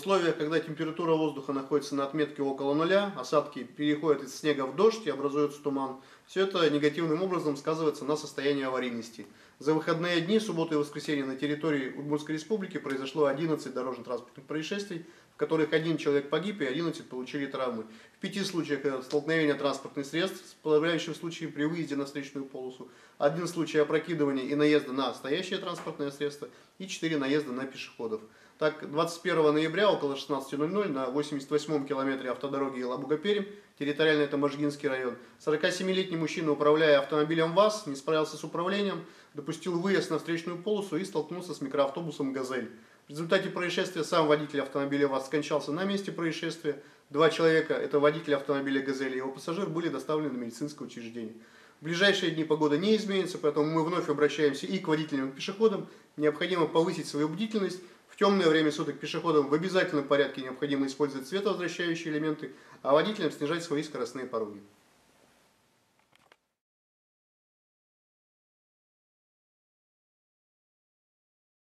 условиях, когда температура воздуха находится на отметке около нуля, осадки переходят из снега в дождь и образуется туман, все это негативным образом сказывается на состоянии аварийности. За выходные дни, субботу и воскресенье на территории Удмуртской республики произошло 11 дорожно-транспортных происшествий, в которых 1 человек погиб и 11 получили травмы. В 5 случаях это столкновение транспортных средств, с подавляющим случаем при выезде на встречную полосу, 1 случай опрокидывания и наезда на стоящее транспортное средство и 4 наезда на пешеходов. Так, 21 ноября около 16:00 на 88-м километре автодороги Елабуга-Пермь, территориально это Можгинский район, 47-летний мужчина, управляя автомобилем ВАЗ, не справился с управлением, допустил выезд на встречную полосу и столкнулся с микроавтобусом «Газель». В результате происшествия сам водитель автомобиля ВАЗ скончался на месте происшествия. 2 человека, это водитель автомобиля «Газель» и его пассажир, были доставлены в медицинское учреждение. В ближайшие дни погода не изменится, поэтому мы вновь обращаемся и к водителям, и к пешеходам. Необходимо повысить свою бдительность. В темное время суток пешеходам в обязательном порядке необходимо использовать световозвращающие элементы, а водителям снижать свои скоростные пороги.